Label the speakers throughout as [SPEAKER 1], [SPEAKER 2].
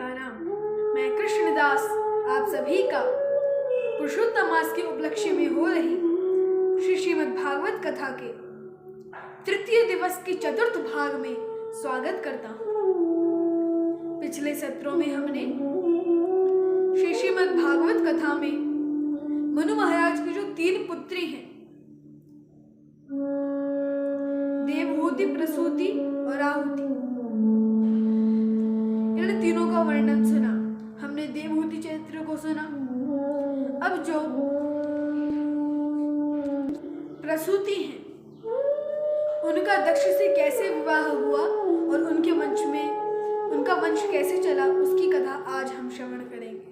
[SPEAKER 1] सीताराम। मैं कृष्णदास आप सभी का पुरुषोत्तम मास के उपलक्ष्य में हो रही श्री श्रीमद् भागवत कथा के तृतीय दिवस के चतुर्थ भाग में स्वागत करता हूँ। पिछले सत्रों में हमने श्री श्रीमद् भागवत कथा में मनु महाराज की जो 3 पुत्री हैं, देवहूति, प्रसूति और आहुति, इन तीनों का वर्णन सुना। हमने देवहूति चरित्र को सुना। अब जो प्रसूति हैं, उनका दक्ष से कैसे विवाह हुआ और उनके वंश में उनका वंश कैसे चला, उसकी कथा आज हम श्रवण करेंगे।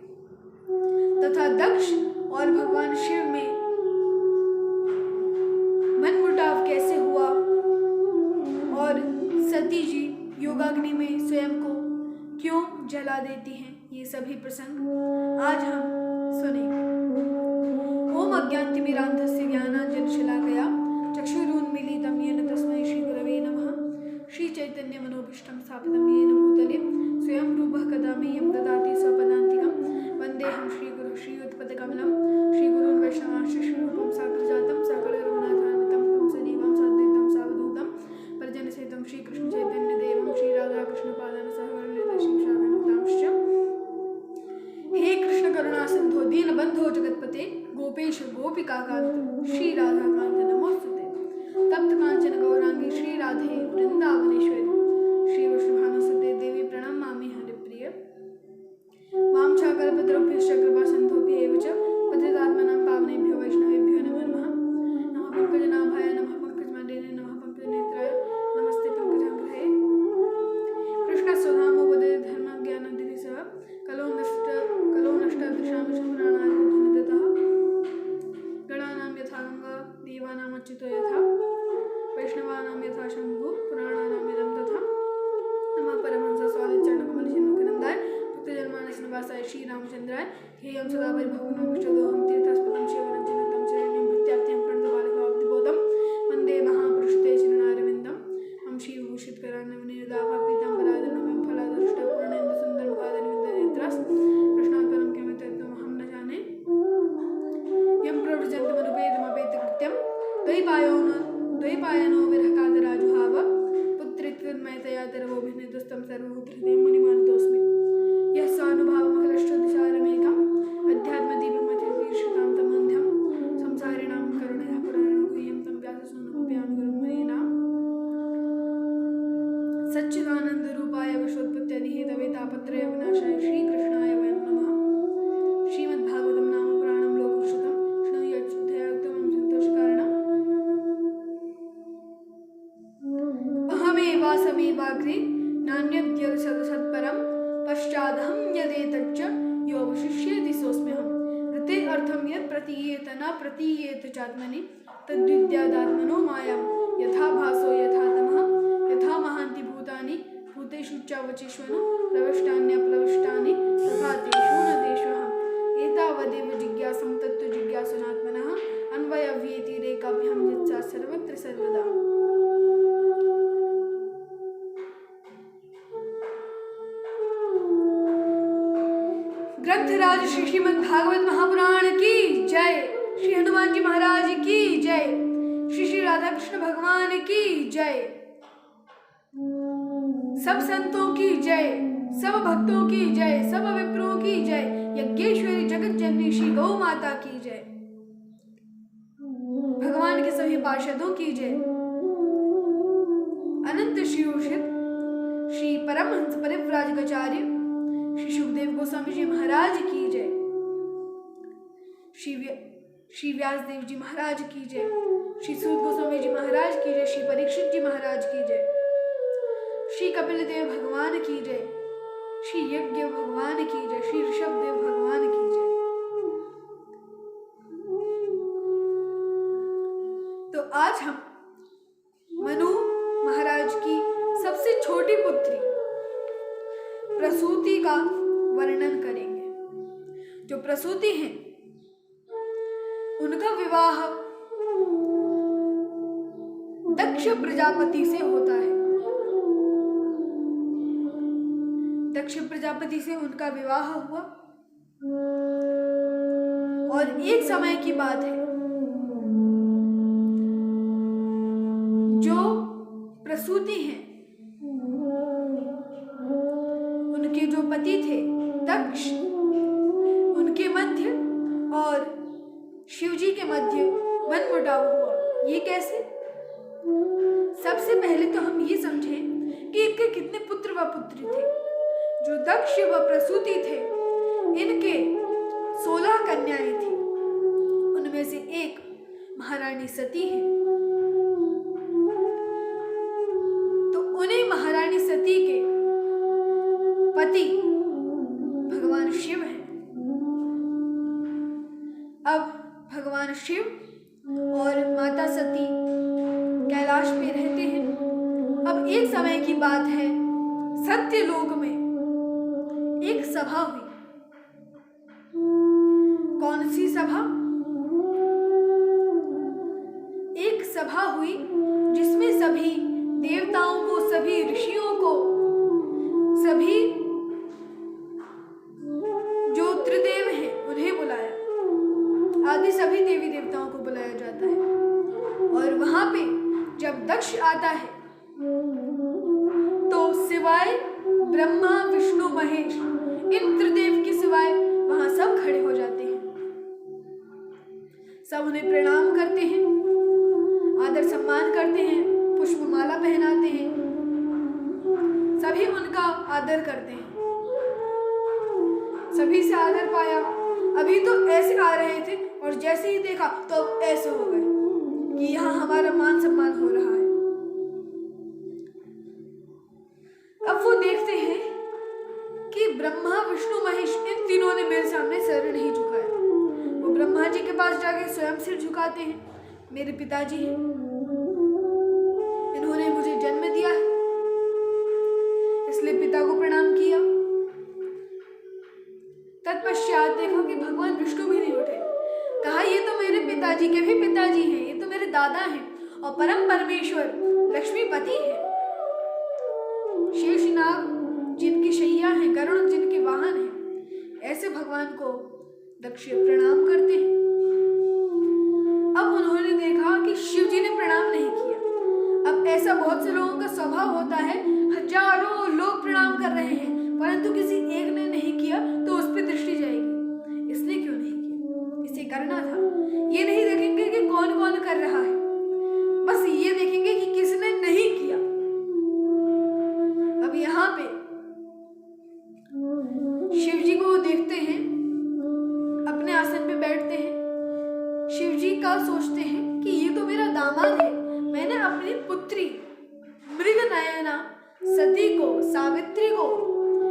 [SPEAKER 1] तथा दक्ष और भगवान शिव में मनमुटाव कैसे हुआ और सती जी योगाग्नि में स्वयं को क्यों जला देती हैं, ये सभी प्रसंग आज हम सुनेंगे। ओम अज्ञानतिमिरान्धस्य ज्ञानाञ्जनशलाकया चक्षुरुन्मीलितं येन तस्मै श्रीगुरवे नमः। श्रीचैतन्यमनोभीष्टं स्थापितं येन भूतले स्वयं रूपः कदा मह्यं ददाति स्वपदान्तिकं। वन्देऽहं श्रीगुरुः श्रीयुतपदकमलं श्रीगुरून् वैष्णवांश्च श्रीरूपं साग्रजातं सकलरघुनाथान्वितं तं सजीवं साद्वैतं सावधूतं परिजनसहितं श्रीकृष्णचैतन्यदेवं श्रीराधाकृष्णपादान् सहगणललिता श्रीविशाखान्वितांश्च। हे कृष्ण करुणा सिंधो दीनबंधो जगतपते गोपेश गोपिकाकांत श्री राधाकांत नमोस्तुते। तप्त कांचन गौरांगी श्री राधे वृंदावनेश्वरी श्री वृषभानुसुते देवी प्रणमामि हरिप्रिय। वामचाकल्पतरुभ्यश्च कृपा सिन्धुभ्यैव च पतितात्मनां पावनेभ्यो वैष्णवेभ्यो नमो नमः। नमः पंकजनाभाय नमः पंकजमालिने नमः पंकजनेत्राय नमस्ते पंकजाग्रहे। कृष्णस्वधामोपदे धर्मज्ञाननिधिः कलो नष्टादृशां पुराणाय बुद्धिनिधतः। गणानां यथा गंगा देवानां अच्युतो यथा वैष्णवानां यथा शम्भुः पुराणानां यदं तथा। नमः परमहंस स्वादिचरणकमलचिन्मुखनन्दाय भक्तजन्मानसनिवासाय श्रीरामचन्द्राय। हेयं सदा परिभवग्नमक्षदोहं तीर्थास्पदं शिवरञ्जनतं शरण्यं भृत्याप्त्यं प्रणतबालकाब्धिबोधं वन्दे महापुरुषते चरणारविन्दं। हम श्रीभूषितकरान्नवनीरदाभापीताम्बरादनमं फलादृष्टपूर्णेन्दुसुन्दरमुखादनिमिन्दनेत्रास् कृष्णात्परं किमित्यर्थं हम न जाने। यं प्रव्रजन्तमनुपेतमपेतकृत्यं द्वैपायनो विरहकातराजुहाव पुत्रित्वन्मयतया तरवोभिनेतुस्तं सर्वभूतहृदयं मुनिमानतोऽस्मि। यः स्वानुभावमखिलष्टदिशारमेकम् अध्यात्मदीपमतिशीर्षतां तमन्ध्यं संसारिणां करुणया पुराणगुह्यं तं व्याससूनुमप्यामि गुरुं मुनीनां। सच्चिदानन्दरूपाय विश्वोत्पत्त्यादिहेतवे तापत्रय विनाशाय श्रीकृष्णाय वयं नमः। श्रीमद्भागवतं नाम पुराणं लोकश्रुतं शृणुयाच्युतया सन्तोषकारणम्। अहमेवासमेवाग्रे नान्यद्यदसत्परं पश्चादहं यदेतच्च योऽवशिष्येति सोऽस्म्यहम्। ऋते अर्थं यत् प्रतीयेत न प्रतीयेत चात्मनि तद्विद्यादात्मनो मायां। यथा भासो यथा तमः यथा महान्ति भूतानि भूतेषु चावचेष्वनु प्रविष्टान्यप्रविष्टानि तथा तेषु न तेष्वहम्। एतावदेव जिज्ञासं तत्त्वजिज्ञासुनात्मनः अन्वयव्यतिरेकाभ्यां यत्सा सर्वत्र सर्वदा। ग्रंथराज श्री श्रीमद् भागवत महापुराण की जय। श्री हनुमान जी महाराज की जय। श्री श्री राधा कृष्ण भगवान की जय। सब संतों की जय, सब भक्तों की जय, सब विप्रों की जय। यज्ञेश्वरी जगत जननी श्री गौ माता की जय। भगवान के सभी पार्षदों की जय। अनंत श्रीयोषित श्री परमहंस परिव्राजकाचार्य श्री सुखदेव गोस्वामी जी महाराज की जय। श्री व्यासदेव जी महाराज की जय। श्री सूत गोस्वामी जी महाराज की जय। श्री परीक्षित जी महाराज की जय। श्री कपिल देव भगवान की जय। श्री यज्ञ भगवान की जय। श्री ऋषभ देव भगवान की जय। तो आज हम मनु महाराज की सबसे छोटी पुत्री प्रसूति का वर्णन करेंगे। जो प्रसूति हैं, उनका विवाह दक्ष प्रजापति से होता है। दक्ष प्रजापति से उनका विवाह हुआ। और एक समय की बात है, जो प्रसूति हैं, उनके जो पति थे दक्ष, उनके मध्य और शिवजी के मध्य मनमुटाव हुआ। ये कैसे? सबसे पहले तो हम ये समझें कि इनके कितने पुत्र व पुत्री थे। जो दक्ष व प्रसूति थे, इनके 16 कन्याएं थी। उनमें से एक महारानी सती है। तो उन्हीं महारानी सती के पति भगवान शिव हैं। अब भगवान शिव और माता सती कैलाश पे रहते हैं। अब एक समय की बात है, सत्यलोक में एक सभा हुई। कौन सी सभा? एक सभा हुई जिसमें सभी देवताओं को, सभी ऋषियों को, सभी जो त्रिदेव हैं उन्हें बुलाया। आदि सभी देवी देवताओं को बुलाया जाता है। और वहां पे जब दक्ष आता है तो सिवाय ब्रह्मा, विष्णु, महेश, इन त्रिदेव के सिवाय वहां सब खड़े हो जाते हैं। सब उन्हें प्रणाम करते हैं, आदर सम्मान करते हैं, पुष्पमाला पहनाते हैं, सभी उनका आदर करते हैं। सभी से आदर पाया। अभी तो ऐसे आ रहे थे और जैसे ही देखा तो अब ऐसे हो गए कि यहाँ हमारा मान सम्मान हो रहा है। अब वो देखते हैं कि ब्रह्मा, विष्णु, महेश, इन तीनों ने मेरे सामने सर नहीं झुकाया। वो ब्रह्मा जी के पास जाके स्वयं सिर झुकाते हैं। मेरे पिताजी हैं, इन्होंने मुझे जन्म दिया है, इसलिए पिता को प्रणाम किया। तत्पश्चात देखो कि भगवान विष्णु भी नहीं उठे। कहा ये तो मेरे पिताजी के भी पिताजी हैं, ये तो मेरे दादा हैं और परम परमेश्वर लक्ष्मीपति हैं। शेषनाग जिनकी शैया है, गरुड़ जिनके वाहन हैं, ऐसे भगवान को दक्ष प्रणाम करते हैं। अब उन्होंने देखा कि शिव जी ने प्रणाम नहीं किया। अब ऐसा बहुत से लोगों का स्वभाव होता है, हजारों लोग प्रणाम कर रहे हैं परंतु किसी एक ने नहीं किया तो उस पर दृष्टि जाएगी। इसने क्यों नहीं किया? इसे करना था। ये नहीं देखेंगे कि कौन कौन कर रहा है, बस ये देखेंगे कि किसने नहीं किया। अब यहाँ पे शिव जी को देखते हैं, अपने आसन पे बैठते हैं। शिव जी का सोचते हैं कि ये तो मेरा दामाद है, मैंने अपनी पुत्री मृगनयना सती को, सावित्री को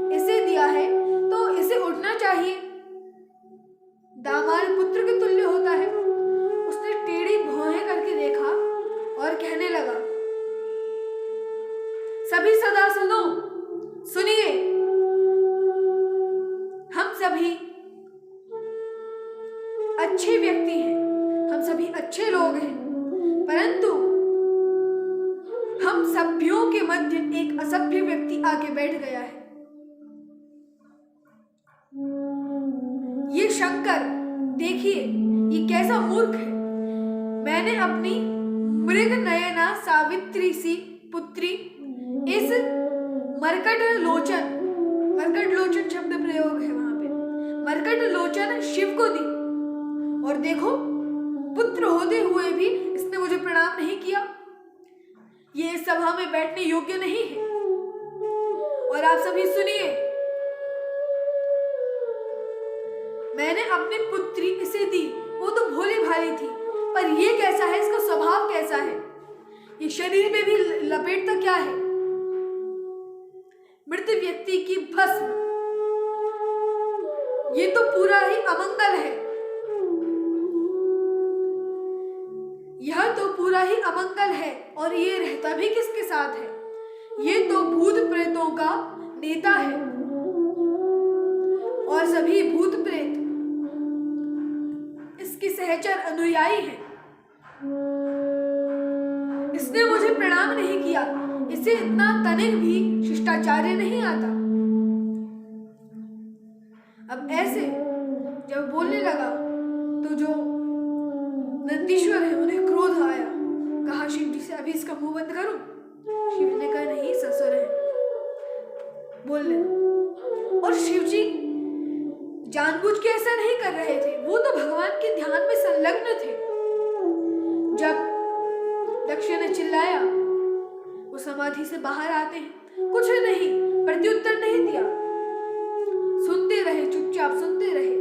[SPEAKER 1] इसे दिया है तो इसे उठना चाहिए। दामाद पुत्र के तुल्य होता है। उसने टेढ़ी भौहें करके देखा और कहने लगा, सभी सदा सुनो, सुनिए, हम सभी अच्छे व्यक्ति हैं, हम सभी अच्छे लोग हैं, परंतु हम सभ्यों के मध्य एक असभ्य व्यक्ति आके बैठ गया है। ये शंकर, देखिए ये कैसा मूर्ख है। मैंने अपनी मृगनयना सावित्री सी पुत्री इस मरकट लोचन शब्द प्रयोग है वहां पे, मरकट लोचन शिव को दी। और देखो, पुत्र होते हुए भी इसने मुझे प्रणाम नहीं किया। ये इस सभा में बैठने योग्य नहीं है। और आप सभी सुनिए, मैंने अपनी पुत्री इसे दी, वो तो भोली भाली थी, पर ये कैसा है, इसका स्वभाव कैसा है, ये शरीर में भी लपेटता क्या है? मृत व्यक्ति की भस्म, ये तो पूरा ही अमंगल है। यह तो पूरा ही अमंगल है। और ये रहता भी किसके साथ है? ये तो भूत प्रेतों का नेता है और सभी भूत प्रेत इसकी सहचर अनुयायी हैं। इसने मुझे प्रणाम नहीं किया, इसे इतना तनिक भी शिष्टाचार्य नहीं आता। नंदीश्वर है, उन्हें क्रोध आया। कहा शिव जी से, अभी इसका मुंह बंद करूं? शिव ने कहा, नहीं, ससुर है, बोल लेना। और शिव जी जानबूझ के ऐसा नहीं कर रहे थे, वो तो भगवान के ध्यान में संलग्न थे। जब दक्ष ने चिल्लाया, वो समाधि से बाहर आते हैं, कुछ नहीं, प्रत्युत्तर नहीं दिया, सुनते रहे, चुपचाप सुनते रहे।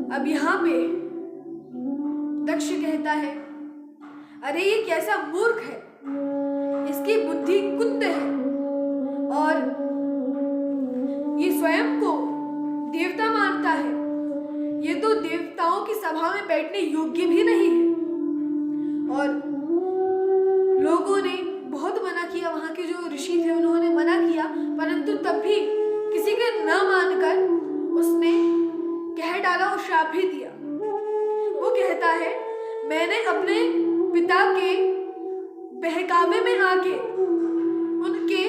[SPEAKER 1] अब यहाँ पे दक्ष कहता है, अरे ये कैसा मूर्ख है, इसकी बुद्धि कुंद है और ये स्वयं को देवता मानता है, ये तो देवताओं की सभा में बैठने योग्य भी नहीं है। और लोगों ने बहुत मना किया, वहां के जो ऋषि थे उन्होंने मना किया, परंतु तब भी किसी के न मानकर उसने कह डाला और श्राप भी दिया। वो कहता है, मैंने अपने पिता के बहकावे में आके उनके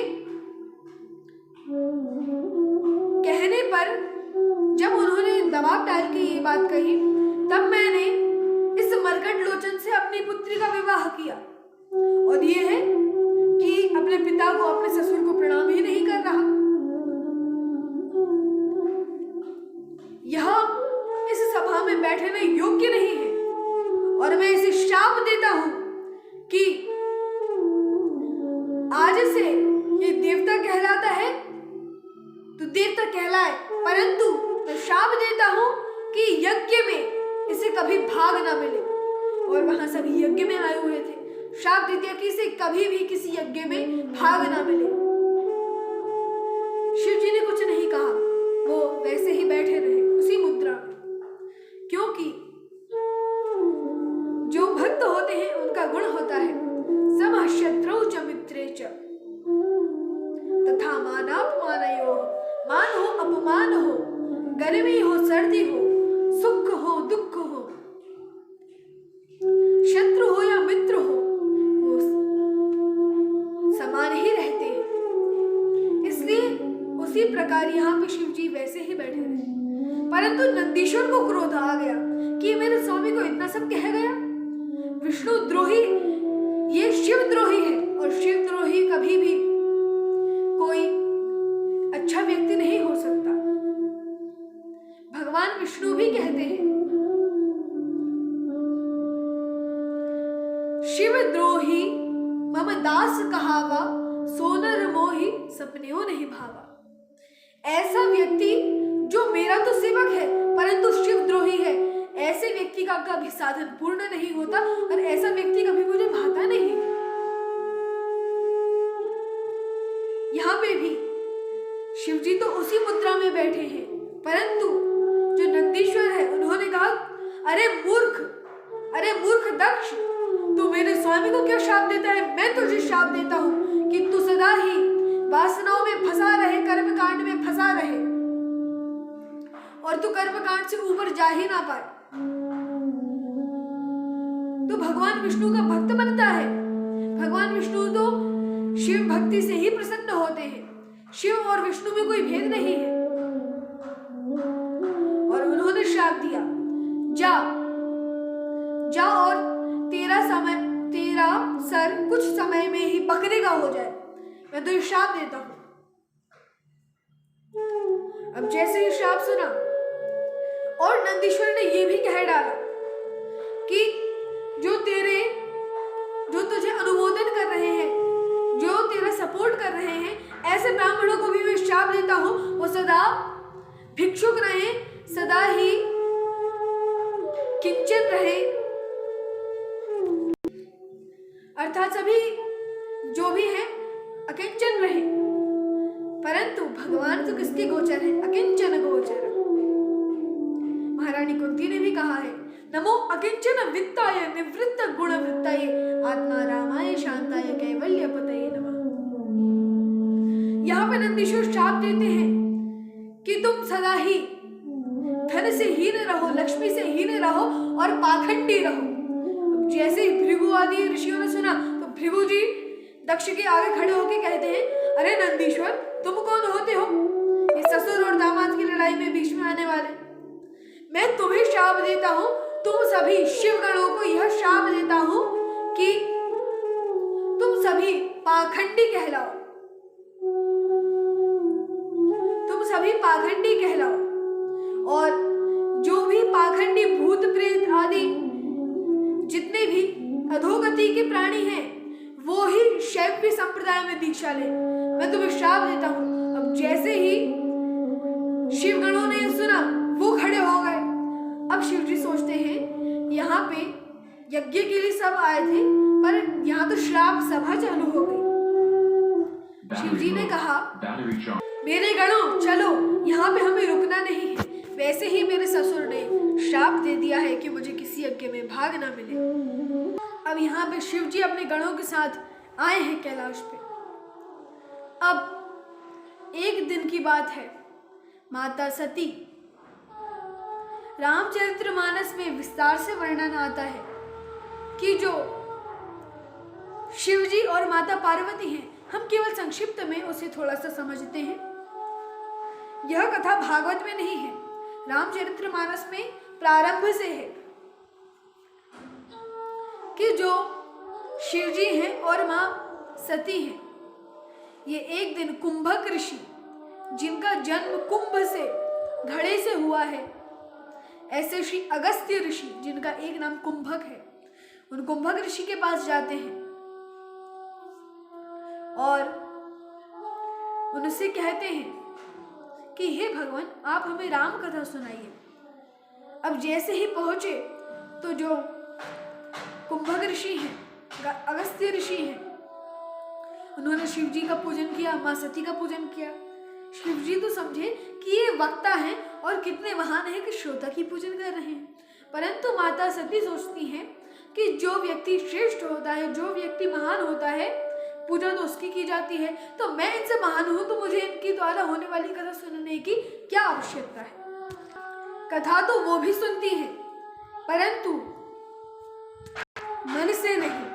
[SPEAKER 1] कहने पर जब उन्होंने दबाव डाल के ये बात कही, तब मैंने इस मरकट लोचन से अपनी पुत्री का विवाह किया। और ये है कि अपने पिता को, अपने ससुर को प्रणाम ही नहीं कर रहा। यह इस सभा में बैठने योग्य नहीं है और मैं इसे शाप देता हूं कि आज से ये देवता कहलाता है तो देवता कहलाए, परंतु मैं शाप देता हूं कि यज्ञ में इसे कभी भाग ना मिले। और वहां सभी यज्ञ में आए हुए थे, शाप दे दिया कि इसे कभी भी किसी यज्ञ में भाग ना मिले। शिव जी ने कुछ नहीं कहा, वो वैसे ही बैठे रहे उसी मुद्रा में, क्योंकि जो भक्त होते हैं उनका गुण होता है समः शत्रौ च मित्रे च तथा मानापमानयोः। मान हो अपमान हो, गर्मी हो सर्दी हो, सुख हो दुख हो, शत्रु हो या मित्र हो, वो समान ही रहते हैं। इसलिए उसी प्रकार यहाँ पे शिव जी वैसे ही बैठे रहे। परंतु नंदीश्वर को क्रोध आ गया कि मेरे स्वामी को इतना सब कह गया। विष्णु द्रोही, ये शिव द्रोही है और शिव द्रोही कभी भी कोई अच्छा व्यक्ति नहीं हो सकता। भगवान विष्णु भी कहते हैं, शिव द्रोही मम दास कहावा, सोनर मोही सपनेओ नहीं भावा। ऐसा व्यक्ति जो मेरा तो सेवक है परंतु शिव द्रोही है, ऐसे व्यक्ति का कभी साधन पूर्ण नहीं होता और ऐसा व्यक्ति कभी मुझे भाता नहीं। यहाँ पे भी शिव जी तो उसी मुद्रा में बैठे हैं, परंतु जो नंदीश्वर है उन्होंने कहा, अरे मूर्ख दक्ष, तू मेरे स्वामी को क्या शाप देता है? मैं तुझे शाप देता हूं कि तू सदा ही वासनाओं में फंसा रहे, कर्मकांड में फंसा रहे और तू कर्मकांड से ऊपर जा ही ना पाए। तो भगवान विष्णु का भक्त बनता है। भगवान विष्णु तो शिव भक्ति से ही प्रसन्न होते हैं। शिव और विष्णु में कोई भेद नहीं है। और उन्होंने श्राप दिया, जा और तेरा सर कुछ समय में ही बकरे का हो जाए, मैं तो ये श्राप देता हूं। अब जैसे ही श्राप सुना और नंदीश्वर ने ये भी कह डाला कि जो तुझे अनुमोदन कर रहे हैं, जो तेरा सपोर्ट कर रहे हैं, ऐसे ब्राह्मणों को भी मैं श्राप देता हूं, वो सदा भिक्षुक रहे, सदा ही किंचन रहे, अर्थात सभी जो भी है अकिंचन रहे। परंतु भगवान तो किसके गोचर है? अकिंचन गोचर। महारानी कुंती ने भी कहा है, नमो अकिंचन वित्ताय निवृत्त गुण वृत्ताय आत्मा रामाय शांताय कैवल्य पतये नमः। यहाँ पे नंदीश्वर श्राप देते हैं कि तुम सदा ही धन से हीन रहो, लक्ष्मी से हीन रहो और पाखंडी रहो। जैसे ही भृगु आदि ऋषियों ने सुना तो भृगु जी दक्ष के आगे खड़े होकर कहते हैं, अरे नंदीश्वर, तुम कौन होते हो ये ससुर और दामाद की लड़ाई में बीच में आने वाले? मैं तुम्हें श्राप देता हूं तुम सभी शिवगणों को यह शाप देता हूं कि तुम सभी पाखंडी कहलाओ, तुम सभी पाखंडी कहलाओ, और जो भी पाखंडी भूत प्रेत आदि जितने भी अधोगति के प्राणी हैं वो ही शैव संप्रदाय में दीक्षा ले। मैं तुम्हें श्राप देता हूं। अब जैसे ही शिवगणों ने यह सुना वो खड़े हो गए। अब शिवजी सोचते हैं यहाँ पे यज्ञ के लिए सब आए थे पर यहाँ तो श्राप सभा चालू हो गई। शिवजी ने कहा, मेरे गणों चलो, यहाँ पे हमें रुकना नहीं है। वैसे ही मेरे ससुर ने श्राप दे दिया है कि मुझे किसी यज्ञ में भाग ना मिले। अब यहाँ पे शिवजी अपने गणों के साथ आए हैं कैलाश पे। अब एक दिन की बात है, माता सती, रामचरितमानस में विस्तार से वर्णन आता है कि जो शिवजी और माता पार्वती हैं, हम केवल संक्षिप्त में उसे थोड़ा सा समझते हैं। यह कथा भागवत में नहीं है, रामचरितमानस में प्रारंभ से है कि जो शिवजी हैं और मां सती हैं, ये एक दिन कुंभक ऋषि, जिनका जन्म कुंभ से घड़े से हुआ है, ऐसे श्री अगस्त्य ऋषि जिनका एक नाम कुंभक है, उन कुंभक ऋषि के पास जाते हैं और उनसे कहते हैं कि हे भगवान, आप हमें राम कथा सुनाइए। अब जैसे ही पहुंचे तो जो कुंभक ऋषि हैं, अगस्त्य ऋषि हैं, उन्होंने शिवजी का पूजन किया, मां सती का पूजन किया। शिवजी तो समझे कि ये वक्ता हैं और कितने महान हैं कि श्रोता की पूजन कर रहे हैं, परंतु माता सती सोचती हैं कि जो व्यक्ति श्रेष्ठ होता है, जो व्यक्ति महान होता है, पूजा तो उसकी की जाती है, तो मैं इनसे महान हूं तो मुझे इनके द्वारा होने वाली कथा सुनने की क्या आवश्यकता है। कथा तो वो भी सुनती है परंतु मन से नहीं,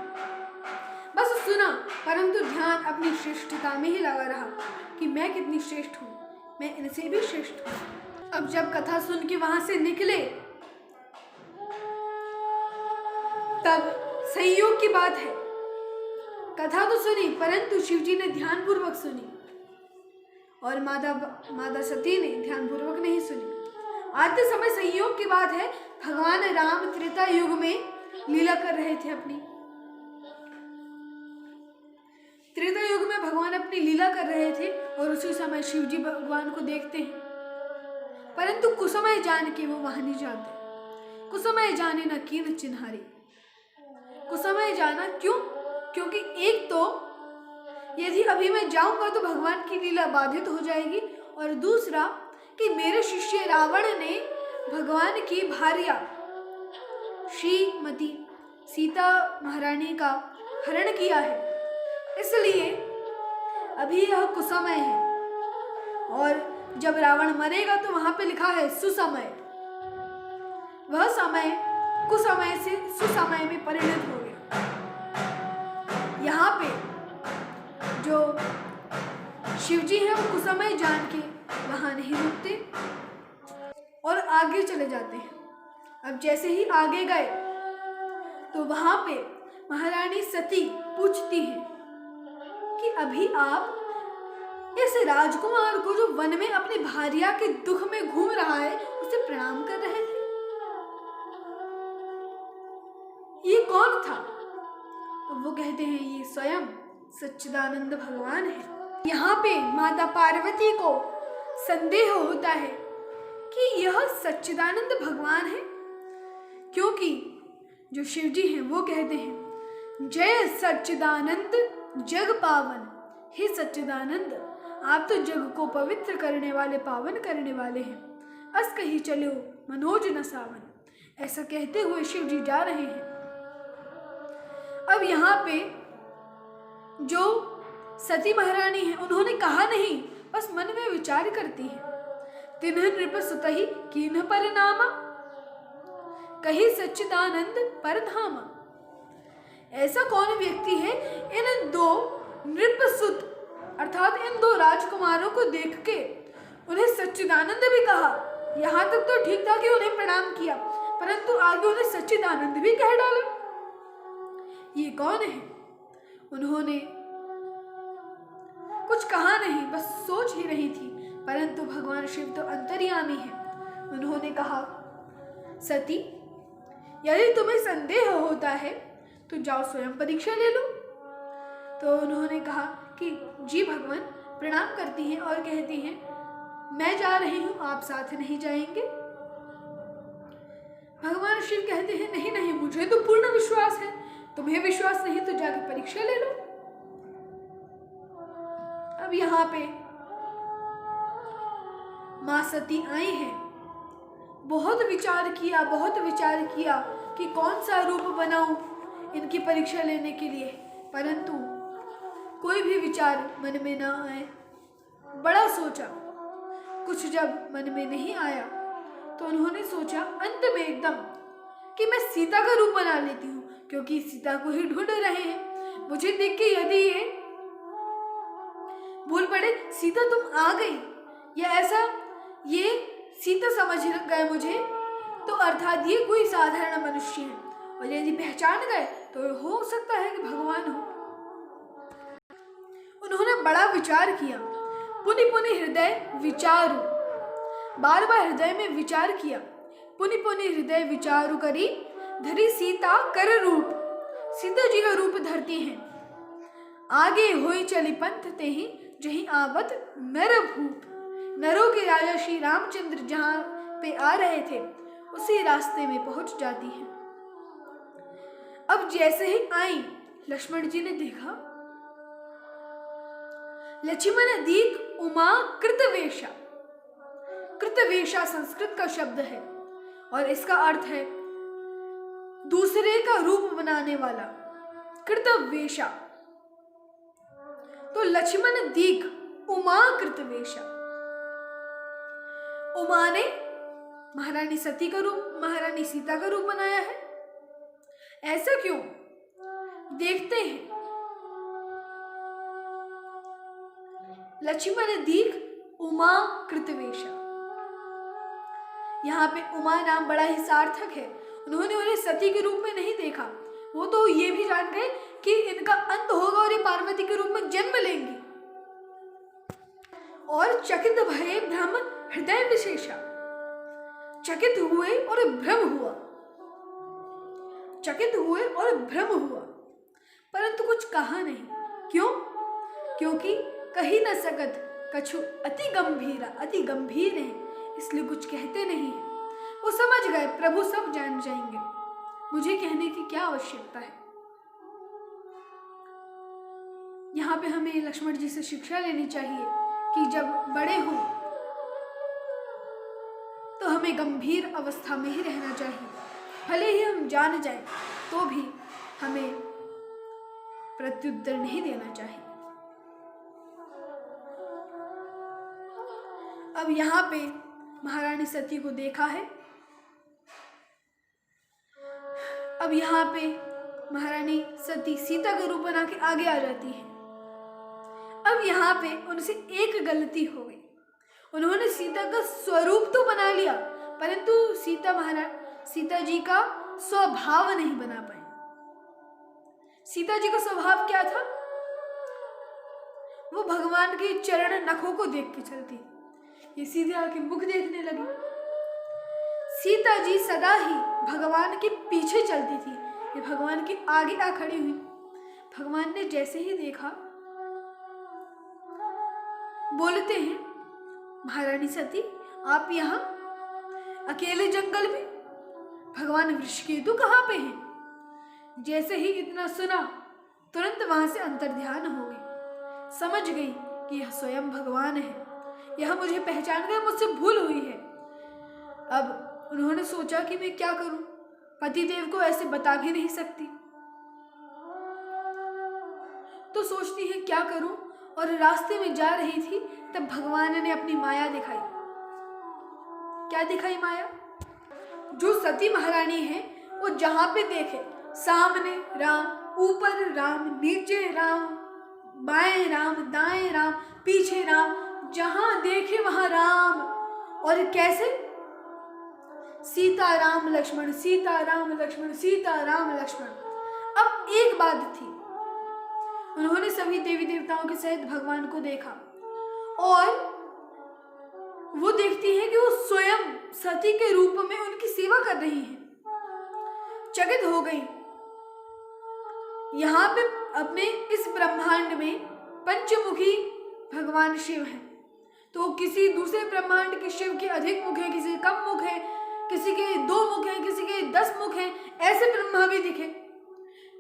[SPEAKER 1] बस सुना परंतु ध्यान अपनी श्रेष्ठता में ही लगा रहा कि मैं कितनी श्रेष्ठ हूं, मैं इनसे भी श्रेष्ठ हूं। अब जब कथा सुन के वहां से निकले तब संयोग की बात है, कथा तो सुनी परंतु शिवजी ने ध्यानपूर्वक सुनी और माता सती ने ध्यानपूर्वक नहीं सुनी। आते समय संयोग की बात है, भगवान राम त्रेता युग में लीला कर रहे थे अपनी। त्रेता युग में भगवान अपनी लीला कर रहे थे और उसी समय शिवजी भगवान को देखते हैं, परंतु कुसमय जान के वो वहां नहीं जाते। कुसमय जाने न कीन चिन्हारी। कुसमय जाना क्यों? क्योंकि एक तो यदि अभी मैं जाऊंगा तो भगवान की लीला बाधित हो जाएगी, और दूसरा कि मेरे शिष्य रावण ने भगवान की भार्या श्रीमती सीता महारानी का हरण किया है, इसलिए अभी यह कुसमय है। और जब रावण मरेगा तो वहां पे लिखा है सुसमय, वह समय कुसमय से सुसमय में परिणत हो गया। यहाँ पे जो शिवजी हैं वो कुसमय जान के वहां नहीं रुकते और आगे चले जाते हैं। अब जैसे ही आगे गए तो वहां पे महारानी सती पूछती हैं कि अभी आप इस राजकुमार को जो वन में अपनी भार्या के दुख में घूम रहा है उसे प्रणाम कर रहे थे, ये कौन था? तो वो कहते हैं ये स्वयं सच्चिदानंद भगवान है। यहाँ पे माता पार्वती को संदेह होता है कि यह सच्चिदानंद भगवान है, क्योंकि जो शिवजी हैं वो कहते हैं जय सच्चिदानंद जग पावन। हे सच्चिदानंद, आप तो जग को पवित्र करने वाले, पावन करने वाले हैं। अस कही चलो मनोज न सावन। ऐसा कहते हुए शिवजी जा रहे हैं। अब यहाँ पे जो सती महारानी है उन्होंने कहा नहीं, बस मन में विचार करती है। तिन्ह नृप सुतहि कीन्ह परिणामा, कही सच्चिदानंद परधामा। ऐसा कौन व्यक्ति है इन दो नृपसुत अर्थात इन दो राजकुमारों को देख के उन्हें सच्चिदानंद भी कहा। यहाँ तक तो ठीक था कि उन्हें प्रणाम किया, परंतु आगे उन्हें सच्चिदानंद भी कह डाला। ये कौन है? उन्होंने कुछ कहा नहीं, बस सोच ही रही थी, परंतु भगवान शिव तो अंतर्यामी है। उन्होंने कहा, सती, यदि तुम्हें संदेह होता है तो जाओ स्वयं परीक्षा ले लो। तो उन्होंने कहा कि जी भगवान, प्रणाम करती हैं और कहती हैं, मैं जा रही हूं, आप साथ नहीं जाएंगे? भगवान शिव कहते हैं, नहीं नहीं, मुझे तो पूर्ण विश्वास है, तुम्हें विश्वास नहीं तो जाकर परीक्षा ले लो। अब यहाँ पे मां सती आई हैं। बहुत विचार किया कि कौन सा रूप बनाऊं इनकी परीक्षा लेने के लिए, परंतु कोई भी विचार मन में ना आए। बड़ा सोचा, कुछ जब मन में नहीं आया तो उन्होंने सोचा अंत में एकदम कि मैं सीता का रूप बना लेती हूँ, क्योंकि सीता को ही ढूंढ रहे हैं। मुझे देख के यदि ये बोल पड़े, सीता तुम आ गई, या ऐसा ये सीता समझ गए मुझे, तो अर्थात ये कोई साधारण मनुष्य है, और यदि पहचान गए तो हो सकता है कि भगवान हो। उन्होंने बड़ा विचार किया, पुनि पुनि हृदय विचारु, बार बार हृदय में विचार किया। पुनि पुनि हृदय विचारु करी, धरी सीता कर रूप, सीता जी का रूप धरती हैं। आगे होई चली पंथ ते ही, जहीं आवत नर भूप, नरों के राजा श्री रामचंद्र जहां पे आ रहे थे उसी रास्ते में पहुंच जाती हैं। अब जैसे ही आई, लक्ष्मण जी ने देखा, लक्ष्मण दीक उमा कृतवेशा। कृतवेशा संस्कृत का शब्द है और इसका अर्थ है दूसरे का रूप बनाने वाला, कृतवेशा। तो लक्ष्मण दीक उमा कृतवेशा, उमा ने महारानी सती का रूप, महारानी सीता का रूप बनाया है। ऐसा क्यों, देखते हैं। लक्ष्मण दीक उमा कृतवेशा, यहाँ पे उमा नाम बड़ा ही सार्थक है। उन्होंने उन्हें सती के रूप में नहीं देखा, वो तो ये भी जान गए कि इनका अंत होगा और ये पार्वती के रूप में जन्म लेंगी। और चकित भये भ्रम हृदय विशेषा, चकित हुए और भ्रम हुआ, चकित हुए और भ्रम हुआ, परंतु कुछ कहा नहीं। क्यों? क्योंकि कही न सकत कछु अति गंभीरा, अति गंभीर है, इसलिए कुछ कहते नहीं है। वो समझ गए प्रभु सब जान जाएंगे, मुझे कहने की क्या आवश्यकता है। यहाँ पे हमें लक्ष्मण जी से शिक्षा लेनी चाहिए कि जब बड़े हों तो हमें गंभीर अवस्था में ही रहना चाहिए। भले ही हम जान जाएं तो भी हमें प्रत्युत्तर नहीं देना चाहिए। अब यहाँ पे महारानी सती को देखा है। अब यहाँ पे महारानी सती सीता का रूप बना के आगे आ जाती है। अब यहाँ पे उनसे एक गलती हो गई, उन्होंने सीता का स्वरूप तो बना लिया, परंतु सीता जी का स्वभाव नहीं बना पाए। सीता जी का स्वभाव क्या था? वो भगवान के चरण नखों को देख के चलती, ये सीधे आके मुख देखने लगी। सीता जी सदा ही भगवान के पीछे चलती थी, ये भगवान के आगे आ खड़ी हुई। भगवान ने जैसे ही देखा, बोलते हैं, महारानी सती आप यहाँ अकेले जंगल में, भगवान वृषकेतु कहाँ पे हैं? जैसे ही इतना सुना, तुरंत वहां से अंतर्ध्यान हो गई, समझ गई कि यह स्वयं भगवान है, यह मुझे पहचान गए, मुझसे भूल हुई है। अब उन्होंने सोचा कि मैं क्या करूं, पतिदेव को ऐसे बता भी नहीं सकती, तो सोचती है क्या करूं। और रास्ते में जा रही थी तब भगवान ने अपनी माया दिखाई। क्या दिखाई माया? जो सती महारानी है वो जहां पे देखे, सामने राम, ऊपर राम, नीचे राम, बाएं राम, दाएं राम, पीछे राम, जहां देखे वहां राम। और कैसे? सीता राम लक्ष्मण, सीता राम लक्ष्मण, सीता राम लक्ष्मण। अब एक बात थी, उन्होंने सभी देवी देवताओं के सहित भगवान को देखा और वो देखती है कि वो स्वयं सती के रूप में उनकी सेवा कर रही हैं। चकित हो गई। यहाँ पे अपने इस ब्रह्मांड में पंचमुखी भगवान शिव हैं, तो किसी दूसरे ब्रह्मांड के शिव के अधिक मुख हैं, किसी कम मुख हैं, किसी के 2 मुख हैं, किसी के 10 मुख हैं, ऐसे ब्रह्मा भी दिखे।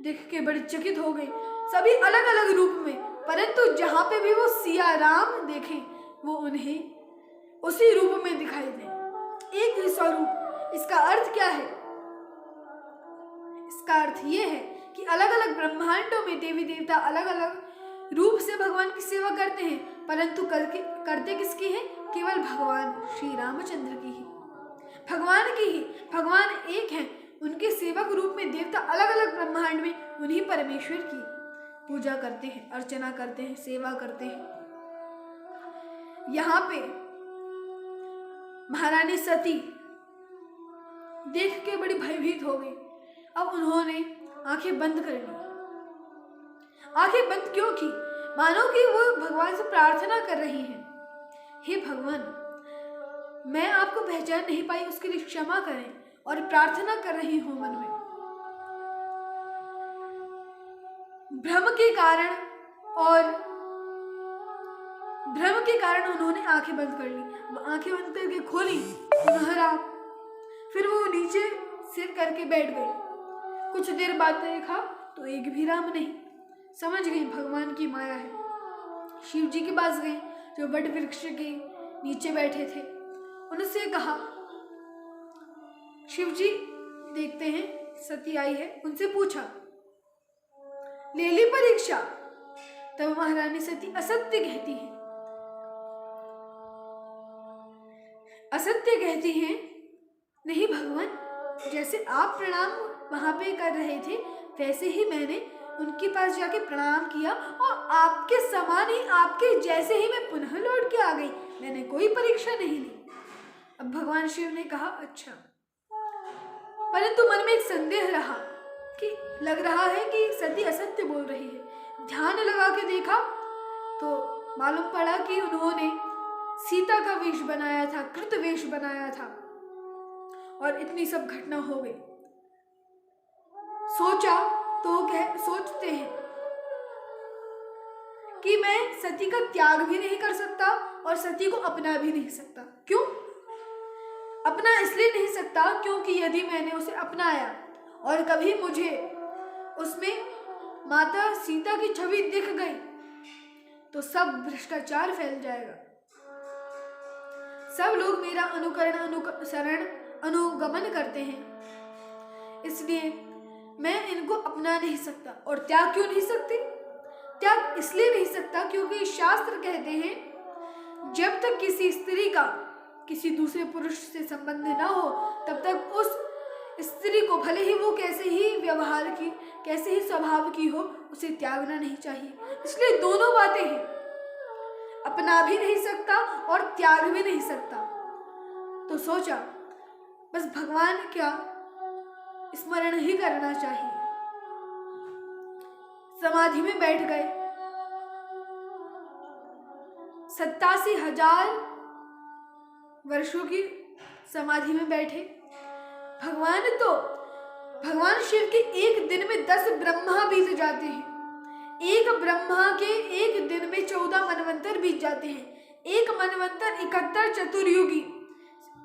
[SPEAKER 1] देख के बड़ी चकित हो गई, सभी अलग अलग रूप में, परंतु जहां पे भी वो सिया राम देखें वो उन्हें उसी रूप में दिखाई दे, एक ही स्वरूप। इसका अर्थ क्या है? इसका अर्थ ये है कि अलग अलग ब्रह्मांडों में देवी देवता अलग अलग रूप से भगवान की सेवा करते हैं, परंतु करते किसकी है? केवल भगवान श्री रामचंद्र की ही, भगवान की ही। भगवान एक हैं, उनके सेवक रूप में देवता अलग अलग ब्रह्मांड में उन्हीं परमेश्वर की पूजा करते हैं, अर्चना करते हैं, सेवा करते हैं। यहाँ पे महारानी सती देख के बड़ी भयभीत हो गई। अब उन्होंने आंखें बंद कर ली। आंखें बंद क्यों की? मानो कि वो भगवान से प्रार्थना कर रही हैं, हे भगवान, मैं आपको पहचान नहीं पाई, उसके लिए क्षमा करें, और प्रार्थना कर रही हूं मन में। भ्रम के कारण उन्होंने आंखें बंद कर ली। आंखें बंद करके खोली, पुनः राम, फिर वो नीचे सिर करके बैठ गए। कुछ देर बाद देखा तो एक भी राम नहीं। समझ गई भगवान की माया है। शिव जी के पास गए जो वट वृक्ष के नीचे बैठे थे, उनसे कहा, शिव जी देखते हैं सती आई है, उनसे पूछा, ले ली परीक्षा? तब महारानी सती असत्य कहती है, असत्य कहती हैं, नहीं भगवान, जैसे आप प्रणाम वहां पे कर रहे थे वैसे ही मैंने उनके पास जाके प्रणाम किया और आपके समान ही, आपके जैसे ही मैं पुनः लौट के आ गई, मैंने कोई परीक्षा नहीं ली। अब भगवान शिव ने कहा, अच्छा, परंतु मन में एक संदेह रहा कि लग रहा है कि सती असत्य बोल रही है। ध्यान लगा के देखा तो मालूम पड़ा कि उन्होंने सीता का वेश बनाया था, कृत वेश बनाया था, और इतनी सब घटना हो गई। सोचा तो सोचते हैं कि मैं सती का त्याग भी नहीं कर सकता और सती को अपना भी नहीं सकता। क्यों अपना? इसलिए नहीं सकता क्योंकि यदि मैंने उसे अपनाया और कभी मुझे उसमें माता सीता की छवि दिख गई तो सब भ्रष्टाचार फैल जाएगा, सब लोग मेरा अनुकरण अनुगमन करते हैं, इसलिए मैं इनको अपना नहीं सकता। और त्याग क्यों नहीं सकती? त्याग इसलिए नहीं सकता क्योंकि शास्त्र कहते हैं जब तक किसी स्त्री का किसी दूसरे पुरुष से संबंध ना हो तब तक उस स्त्री को, भले ही वो कैसे ही व्यवहार की, कैसे ही स्वभाव की हो, उसे त्यागना नहीं चाहिए। इसलिए दोनों बातें हैं, अपना भी नहीं सकता और त्याग भी नहीं सकता। तो सोचा बस भगवान का स्मरण ही करना चाहिए। समाधि में बैठ गए। 87,000 वर्षों की समाधि में बैठे। भगवान शिव के एक दिन में 10 ब्रह्मा बीत जाते हैं। एक ब्रह्मा के एक दिन में 14 मनवंतर बीत जाते हैं। एक मनवंतर 71 चतुर्युगी,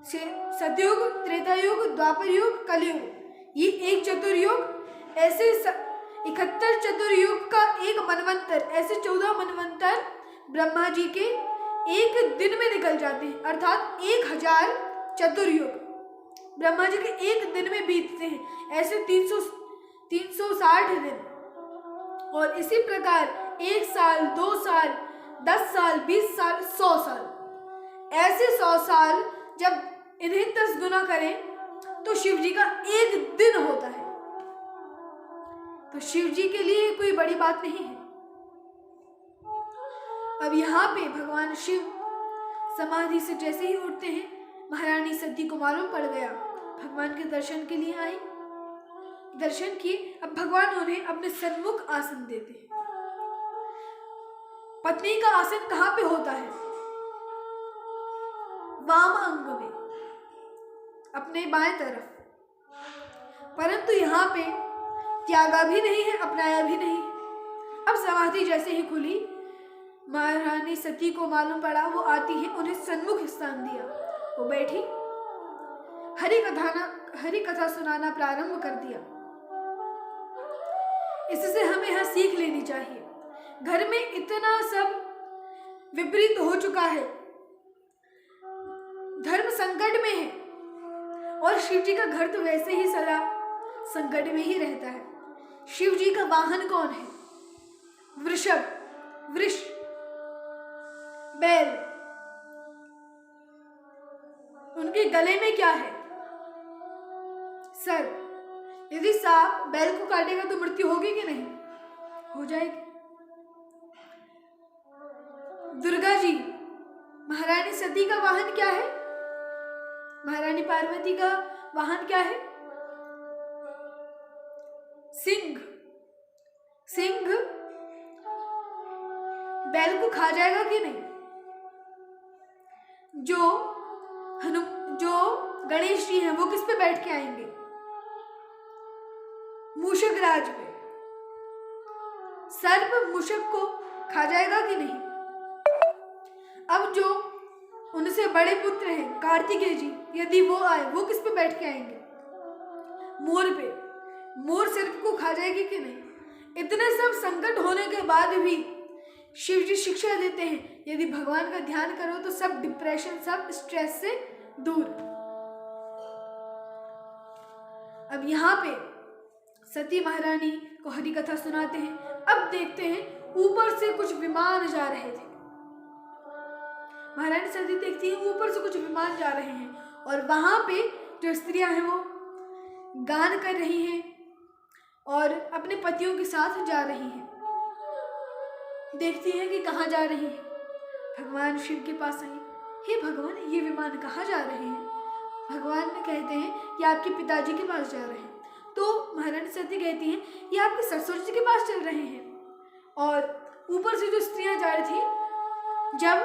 [SPEAKER 1] सतयुग, त्रेता युग, द्वापर युग, कलयुग, ये एक चतुर्युग। ऐसे 71 चतुर्युग का एक मनवंतर, ऐसे 14 मनवंतर ब्रह्मा जी के एक दिन में निकल जाते हैं, अर्थात 1000 चतुर्युग ब्रह्मा जी के एक दिन में बीतते हैं। ऐसे 360 दिन। और इसी प्रकार 1 साल, 2 साल, 10 साल, 20 साल, 100 साल, ऐसे 100 साल जब इन्हें 10 गुना करें तो शिव जी का एक दिन होता है। तो शिव जी के लिए कोई बड़ी बात नहीं है। अब यहाँ पे भगवान शिव समाधि से जैसे ही उठते हैं, महारानी सती को मालूम पड़ गया भगवान के दर्शन के लिए आई, दर्शन किए। अब भगवान उन्हें अपने सन्मुख आसन देते हैं। पत्नी का आसन कहाँ पे होता है? वाम अंग में, अपने बाएं तरफ। परंतु यहाँ पे त्यागा भी नहीं है, अपनाया भी नहीं। अब समाधि जैसे ही खुली, महारानी सती को मालूम पड़ा, वो आती है, उन्हें सन्मुख स्थान दिया, वो बैठी, हरि कथा सुनाना प्रारंभ कर दिया। इससे हमें यहाँ सीख लेनी चाहिए। घर में इतना सब विपरीत हो चुका है, धर्म संकट में है, और शिव जी का घर तो वैसे ही सदा संकट में ही रहता है। शिव जी का वाहन कौन है? वृषभ, वृष, बैल। उनके गले में क्या है? सर। यदि सांप बैल को काटेगा तो मृत्यु होगी कि नहीं? हो जाएगी। दुर्गा जी, महारानी सती का वाहन क्या है? महारानी पार्वती का वाहन क्या है? सिंह। सिंह बैल को खा जाएगा कि नहीं? जो गणेश जी हैं वो किस पे बैठ के आएंगे? मूषक राज पे। सर्प मूषक को खा जाएगा कि नहीं? अब जो उनसे बड़े पुत्र हैं कार्तिकेय जी, यदि वो आए, वो किस पे बैठ के आएंगे? मोर पे। मोर सर्प को खा जाएगी कि नहीं? इतने सब संकट होने के बाद भी शिव जी शिक्षा देते हैं, यदि भगवान का ध्यान करो तो सब डिप्रेशन, सब स्ट्रेस से दूर। अब यहाँ पे सती महारानी को हरि कथा सुनाते हैं। अब देखते हैं ऊपर से कुछ विमान जा रहे थे। महारानी सती देखती है ऊपर से कुछ विमान जा रहे हैं, और वहां पे जो स्त्रियां हैं वो गान कर रही हैं और अपने पतियों के साथ जा रही हैं। देखती हैं कि कहाँ जा रही हैं। भगवान शिव के पास आई, हे भगवान, ये विमान कहाँ जा रहे हैं? भगवान ने कहते हैं ये आपके पिताजी के पास जा रहे हैं। तो महारानी सती कहती हैं ये आपके ससुर जी के पास चल रहे हैं। और ऊपर से जो स्त्रियां जा रही थी, जब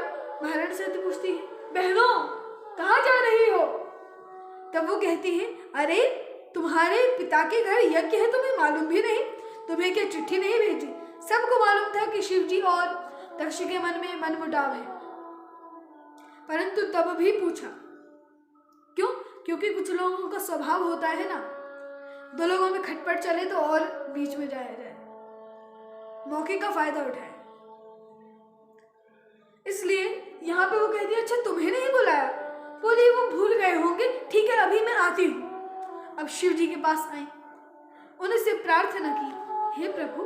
[SPEAKER 1] महारानी सती पूछती है, बहनों कहाँ जा रही हो? तब वो कहती है, अरे तुम्हारे पिता के घर यज्ञ है, तुम्हें मालूम भी नहीं? तुम्हें क्या चिट्ठी नहीं भेजी? सबको मालूम था कि शिव जी और दक्ष के मन में मनमुटाव है, परंतु तब भी पूछा। क्यों? क्योंकि कुछ लोगों का स्वभाव होता है ना, दो लोगों में खटपट चले तो और बीच में जाया जाए, मौके का फायदा उठाए। इसलिए यहाँ पे वो कहती है, अच्छा तुम्हें नहीं बुलाया? बोली वो भूल गए होंगे, ठीक है अभी मैं आती हूँ। अब शिव जी के पास आई, उनसे प्रार्थना की, हे प्रभु,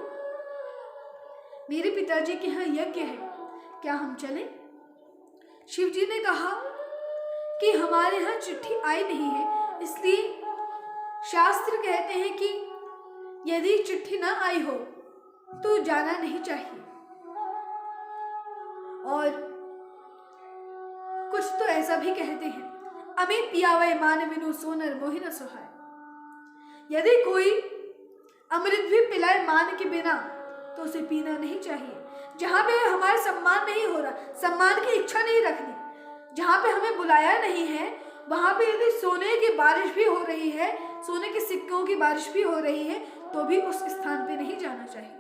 [SPEAKER 1] मेरे पिताजी के यहाँ यज्ञ है, क्या हम चलें? शिव जी ने कहा कि हमारे यहाँ चिट्ठी आई नहीं है, इसलिए शास्त्र कहते हैं कि यदि चिट्ठी ना आई हो तो जाना नहीं चाहिए। और कुछ तो ऐसा भी कहते हैं, अमे पियावे मान बिनु सोनर मोहि न सुहाए। यदि कोई अमृत भी पिलाए मान के बिना तो उसे पीना नहीं चाहिए। जहाँ पे हमारा सम्मान नहीं हो रहा, सम्मान की इच्छा नहीं रखनी, जहाँ पे हमें बुलाया नहीं है, वहाँ पे यदि सोने की बारिश भी हो रही है, सोने के सिक्कों की बारिश भी हो रही है, तो भी उस स्थान पे नहीं जाना चाहिए।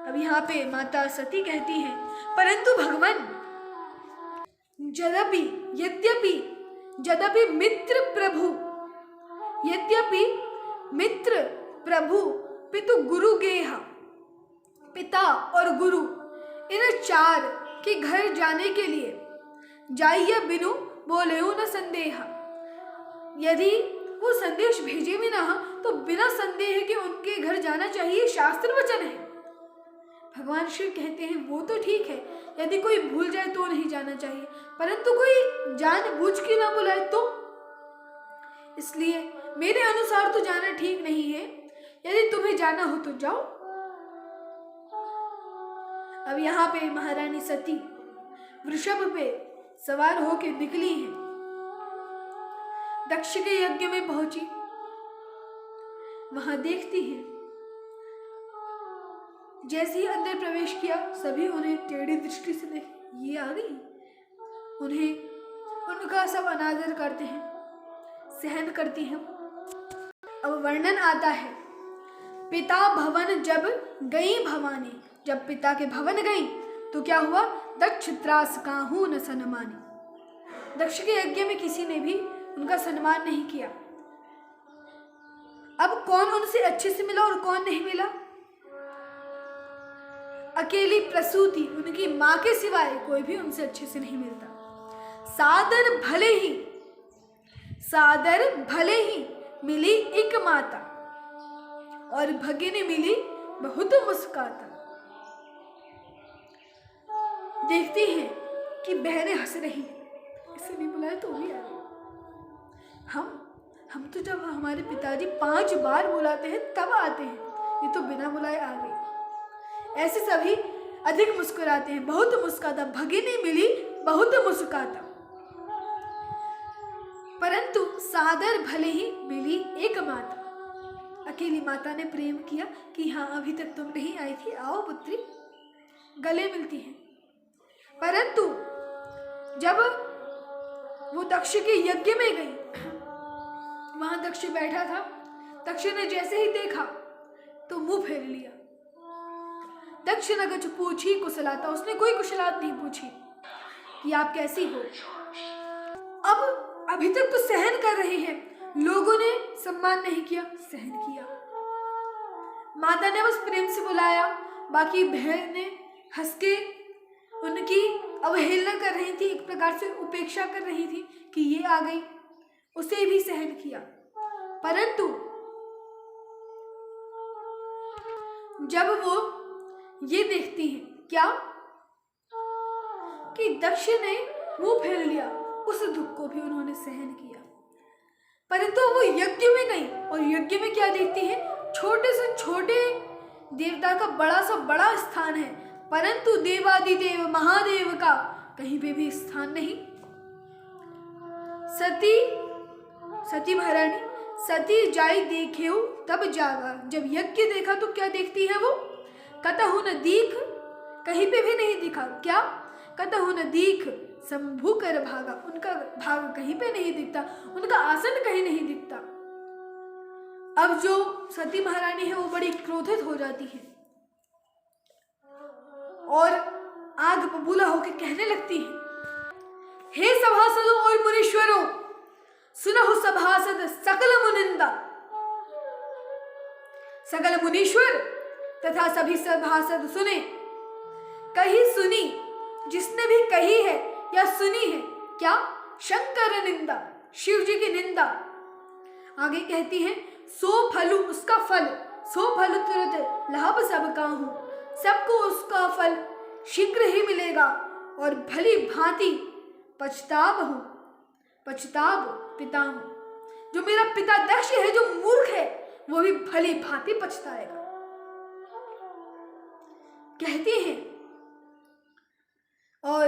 [SPEAKER 1] अब यहाँ पे माता सती कहती हैं, परंतु भगवान, यद्यपि मित्र प्रभु पितु गुरु गेहा, पिता और गुरु इन चार के घर जाने के लिए जाइए बिनु बोले न संदेहा। यदि वो संदेश भेजे भी ना तो बिना संदेह के उनके घर जाना चाहिए, शास्त्र वचन है। भगवान शिव कहते हैं वो तो ठीक है, यदि कोई भूल जाए तो नहीं जाना चाहिए, परंतु कोई जानबूझ के ना बुलाए तो। इसलिए मेरे अनुसार तो जाना ठीक नहीं है, यदि तुम्हें जाना हो तो जाओ। अब यहाँ पे महारानी सती वृषभ पे सवार होकर निकली हैं। दक्ष के यज्ञ में पहुंची। वहां देखती है, जैसे ही अंदर प्रवेश किया सभी उन्हें टेढ़ी दृष्टि से देखे, ये आ गई। उनका सब अनादर करते हैं, सहन करती हैं। अब वर्णन आता है, पिता भवन जब गई भवानी, जब पिता के भवन गई तो क्या हुआ, दक्ष त्रास काहू न सन्मानी। दक्ष के यज्ञ में किसी ने भी उनका सम्मान नहीं किया। अब कौन उनसे अच्छे से मिला और कौन नहीं मिला। अकेली प्रसूति, उनकी मां के सिवाय कोई भी उनसे अच्छे से नहीं मिलता। सादर भले ही मिली एक माता, और भगिनी मिली बहुत मुस्काता। देखती हैं कि बहनें हंस रही हैं, इसे नहीं बुलाया तो भी आ गई। हम तो जब हमारे पिताजी 5 बार बुलाते हैं तब आते हैं, ये तो बिना बुलाए आ गई। ऐसे सभी अधिक मुस्कुराते हैं, बहुत मुस्काता, भगिनी मिली बहुत मुस्काता। परंतु सादर भले ही मिली एक माता, अकेली माता ने प्रेम किया कि हाँ अभी तक तुम नहीं आई थी, आओ पुत्री, गले मिलती हैं। परंतु जब वो दक्ष के यज्ञ में गई, वहां दक्ष बैठा था, दक्ष ने जैसे ही देखा तो मुंह फेर लिया। दक्ष ने कुछ पूछी कुशलाता, उसने कोई कुशलात नहीं पूछी कि आप कैसी हो। अब अभी तक तो सहन कर रहे हैं, लोगों ने सम्मान नहीं किया, सहन किया। माता ने बस प्रेम से बुलाया, बाकी बहन ने हंस के उनकी अवहेलना कर रही थी, एक प्रकार से उपेक्षा कर रही थी कि ये आ गई, उसे भी सहन किया। परंतु जब वो ये देखती है क्या कि दक्ष ने मुंह फेर लिया, उस दुख को भी उन्होंने सहन किया। परंतु वो यज्ञ में गई और यज्ञ में क्या देखती है, छोटे से छोटे देवता का बड़ा सा बड़ा स्थान है, परंतु देवादिदेव महादेव का कहीं पे भी स्थान नहीं। सती महारानी सती जाई देखेऊ तब जागा, जब यज्ञ देखा तो क्या देखती है वो, कतहु न दीख, कहीं पे भी नहीं दिखा, क्या, कतहु न दीख शंभु कर भागा, उनका भाग कहीं पे नहीं दिखता, उनका आसन कहीं नहीं दिखता। अब जो सती महारानी है वो बड़ी क्रोधित हो जाती है और आग बबूला होकर कहने लगती है, हे सभासदों और मुनीश्वरों, सुनहु सभासद सकल मुनिंदा। सकल मुनीश्वर तथा सभी सभासद सुने, कही सुनी, जिसने भी कही है या सुनी है, क्या, शंकर निंदा, शिव जी की निंदा। आगे कहती है, सो फलु उसका फल, सो फल तुरंत लाभ सब काहू, सबको उसका फल शीघ्र ही मिलेगा और भली भांति पछताब पितामह, जो मेरा पिता दक्ष है, जो मूर्ख है, वो भी भली भांति पछताएगा। कहती हैं और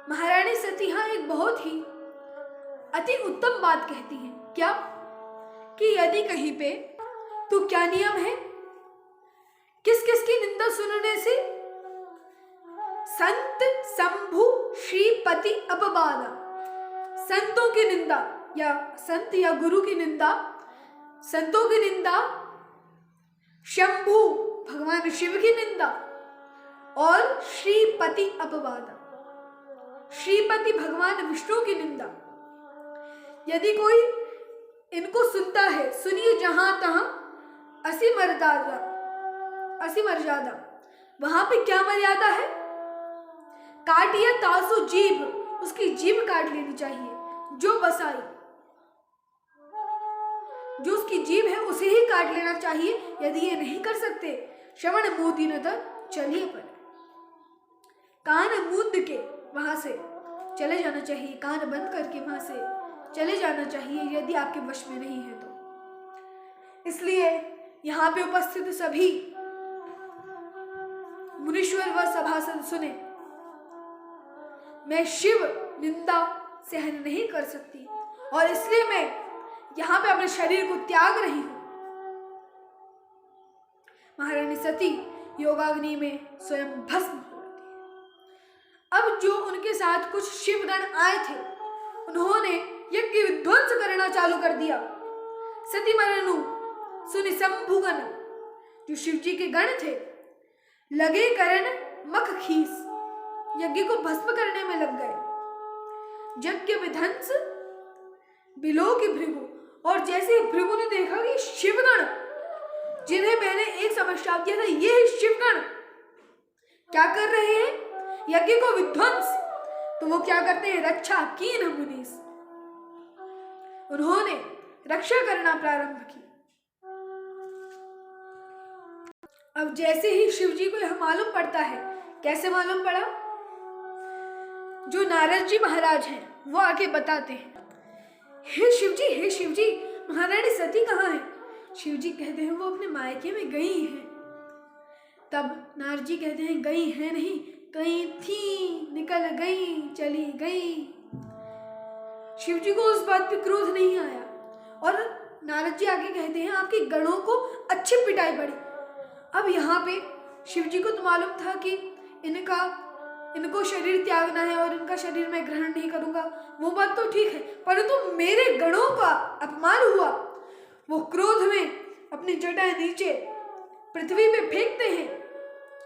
[SPEAKER 1] महारानी सती हाँ एक बहुत ही अति उत्तम बात कहती है, क्या, कि यदि कहीं पे तो क्या नियम है, किस किस की निंदा सुनने से, संत शंभु श्रीपति अपवादा, संतों की निंदा या संत या गुरु की निंदा, संतों की निंदा, शंभु भगवान शिव की निंदा और श्रीपति अपवादा, श्रीपति भगवान विष्णु की निंदा। यदि कोई इनको सुनता है, सुनिए जहां तहां असी मर्यादा, वहां पे क्या मर्यादा है, काटिया तासु जीभ, उसकी जीभ काट लेनी चाहिए, जो बसाई, जो उसकी जीभ है उसे ही काट लेना चाहिए। यदि ये नहीं कर सकते, श्रवण मोती न तो चलिए पर, कान मूंद के वहां से चले जाना चाहिए, कान बंद करके वहां से चले जाना चाहिए, यदि आपके वश में नहीं है तो। इसलिए यहाँ पे उपस्थित सभी मुनीश्वर व सभासद सुने, मैं शिव निंदा सहन नहीं कर सकती और इसलिए मैं यहाँ पे अपने शरीर को त्याग रही हूँ। महारानी सती योगाग्नि में स्वयं भस्म हो जाती है। अब जो उनके साथ कुछ शिवगण आए थे उन्होंने यज्ञ विध्वंस करना चालू कर दिया। सती मरनु सुनि शंभुगण, जो शिवजी के गण थे, लगे करन मख खीस, यज्ञ को भस्म करने में लग गए। यज्ञ विध्वंस बिलो की भृगु, और जैसे भृगु ने देखा कि शिवगण जिन्हें मैंने एक समय श्राप दिया था, ये शिवगण क्या कर रहे हैं, यज्ञ को विध्वंस, तो वो क्या करते हैं, रक्षा कीन मुनीस, उन्होंने रक्षा करना प्रारंभ की। अब जैसे ही शिवजी को यह मालूम पड़ता है, कैसे मालूम पड़ा, जो नारद जी महाराज हैं वो आके बताते हैं, हे शिवजी महारानी सती कहाँ है? शिवजी कहते हैं वो अपने मायके में गई हैं। तब नारद जी कहते हैं गई है नहीं, कहीं थी, निकल गई, चली गई। शिवजी को उस बात पे क्रोध नहीं आया और नारद जी आगे कहते हैं आपके गणों को अच्छी पिटाई पड़ी। अब यहाँ पे शिवजी को तो मालूम था कि इनको शरीर त्यागना है और इनका शरीर मैं ग्रहण नहीं करूंगा, वो बात तो ठीक है, परंतु तो मेरे गणों का अपमान हुआ। वो क्रोध में अपनी जटाएं नीचे पृथ्वी पे फेंकते हैं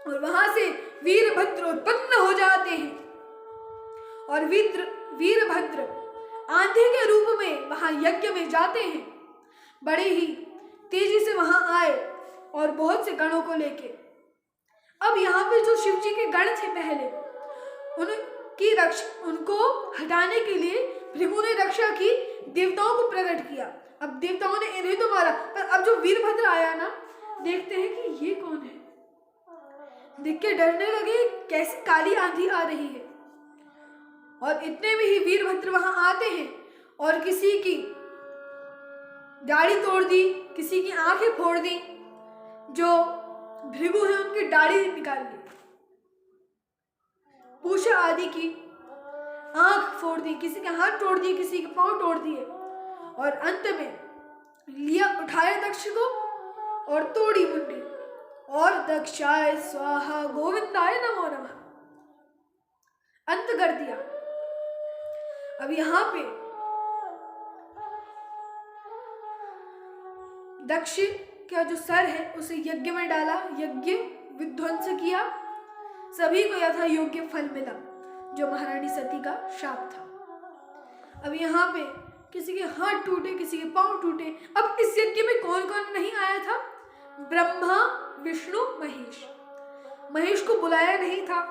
[SPEAKER 1] और वहां से वीरभद्र उत्पन्न हो जाते हैं और वीरभद्र आंधी के रूप में वहां यज्ञ में जाते हैं। बड़े ही तेजी से वहां आए और बहुत से गणों को लेके। अब यहाँ पे जो शिव जी के गण थे पहले, उनको हटाने के लिए भृगु ने रक्षा की, देवताओं को प्रकट किया। अब देवताओं ने इन्हें तो मारा, पर अब जो वीरभद्र आया ना, देखते हैं कि ये कौन है, देख के डरने लगे, कैसी काली आंधी आ रही है। और इतने में ही वीरभद्र वहां आते हैं और किसी की दाढ़ी तोड़ दी, किसी की आंखें फोड़ दी, जो भृगु है उनकी दाढ़ी निकाल ली, पूछ आदि की आंख फोड़ दी, किसी के हाथ तोड़ दिए, किसी के पांव तोड़ दिए और अंत में लिया उठाया दक्ष को और तोड़ी मुंडी और दक्षाय स्वाहा गोविंदाय नमो नमः अंत कर दिया। अब यहां पे दक्ष का जो सर है उसे यज्ञ में डाला, यज्ञ विध्वंस किया, सभी को यथा योग्य फल मिला, जो महारानी सती का शाप था। अब यहाँ पे किसी के हाथ टूटे, किसी के पांव टूटे। अब इस यज्ञ में कौन कौन नहीं आया था? ब्रह्मा, विष्णु, महेश। महेश को बुलाया नहीं था